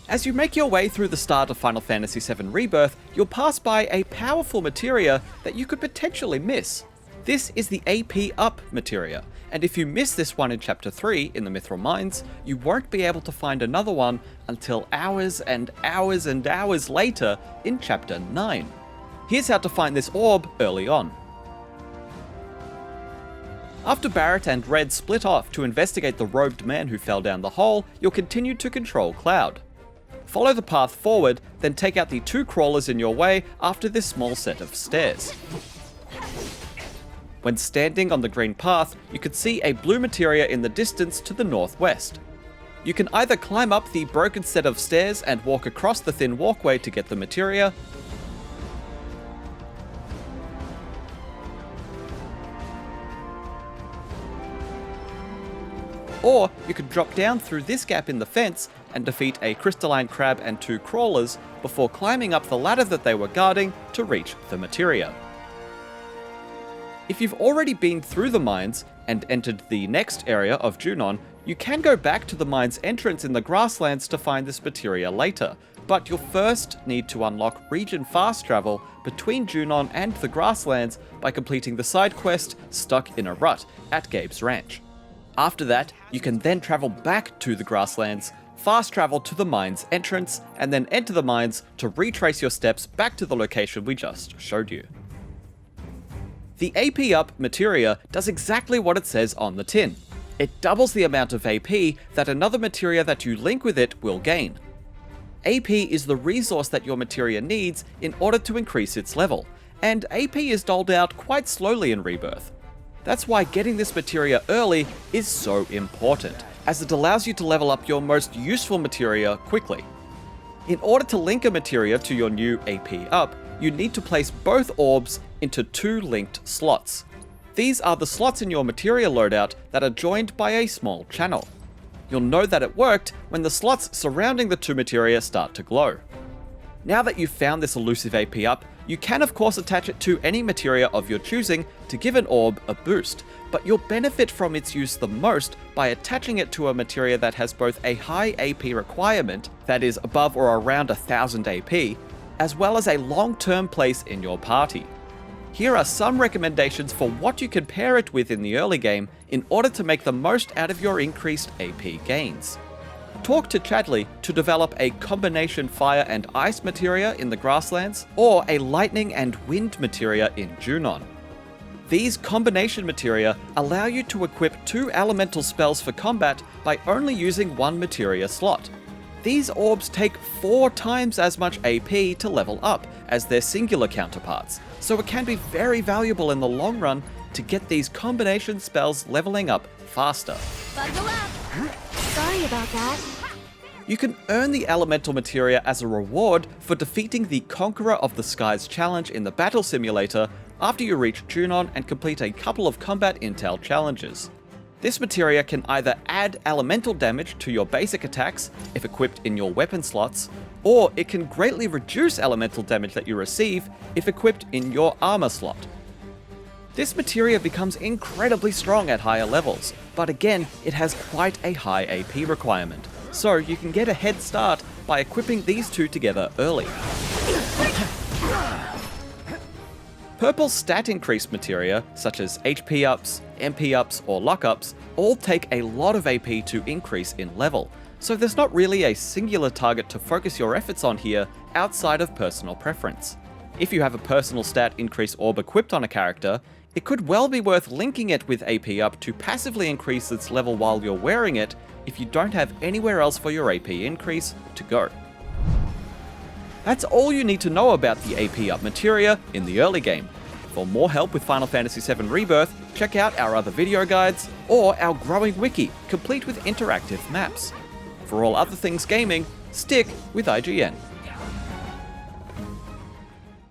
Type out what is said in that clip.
As you make your way through the start of Final Fantasy VII Rebirth, you'll pass by a powerful materia that you could potentially miss. This is the AP Up Materia, and if you miss this one in Chapter 3 in the Mythril Mines, you won't be able to find another one until hours and hours and hours later in Chapter 9. Here's how to find this orb early on. After Barret and Red split off to investigate the robed man who fell down the hole, you'll continue to control Cloud. Follow the path forward, then take out the 2 crawlers in your way after this small set of stairs. When standing on the green path, you can see a blue materia in the distance to the northwest. You can either climb up the broken set of stairs and walk across the thin walkway to get the materia, or you can drop down through this gap in the fence and defeat a crystalline crab and 2 crawlers before climbing up the ladder that they were guarding to reach the materia. If you've already been through the mines and entered the next area of Junon, you can go back to the mine's entrance in the grasslands to find this materia later, but you'll first need to unlock region fast travel between Junon and the grasslands by completing the side quest Stuck in a Rut at Gabe's Ranch. After that, you can then travel back to the grasslands, fast travel to the mine's entrance, and then enter the mines to retrace your steps back to the location we just showed you. The AP Up Materia does exactly what it says on the tin. It doubles the amount of AP that another materia that you link with it will gain. AP is the resource that your materia needs in order to increase its level, and AP is doled out quite slowly in Rebirth. That's why getting this materia early is so important, as it allows you to level up your most useful materia quickly. In order to link a materia to your new AP Up, you need to place both orbs into 2 linked slots. These are the slots in your materia loadout that are joined by a small channel. You'll know that it worked when the slots surrounding the 2 materia start to glow. Now that you've found this elusive AP Up, you can of course attach it to any materia of your choosing to give an orb a boost, but you'll benefit from its use the most by attaching it to a materia that has both a high AP requirement, that is above or around 1000 AP, as well as a long-term place in your party. Here are some recommendations for what you can pair it with in the early game in order to make the most out of your increased AP gains. Talk to Chadley to develop a combination fire and ice materia in the grasslands, or a lightning and wind materia in Junon. These combination materia allow you to equip 2 elemental spells for combat by only using 1 materia slot. These orbs take 4 times as much AP to level up as their singular counterparts, so it can be very valuable in the long run to get these combination spells leveling up faster. Bundle up! Sorry about that. You can earn the elemental materia as a reward for defeating the Conqueror of the Skies challenge in the battle simulator after you reach Junon and complete a couple of combat intel challenges. This materia can either add elemental damage to your basic attacks if equipped in your weapon slots, or it can greatly reduce elemental damage that you receive if equipped in your armor slot. This materia becomes incredibly strong at higher levels, but again, it has quite a high AP requirement, so you can get a head start by equipping these 2 together early. Purple stat increase materia, such as HP ups, MP ups, or luck ups, all take a lot of AP to increase in level, so there's not really a singular target to focus your efforts on here outside of personal preference. If you have a personal stat increase orb equipped on a character, it could well be worth linking it with AP Up to passively increase its level while you're wearing it if you don't have anywhere else for your AP increase to go. That's all you need to know about the AP Up materia in the early game. For more help with Final Fantasy VII Rebirth, check out our other video guides or our growing wiki, complete with interactive maps. For all other things gaming, stick with IGN.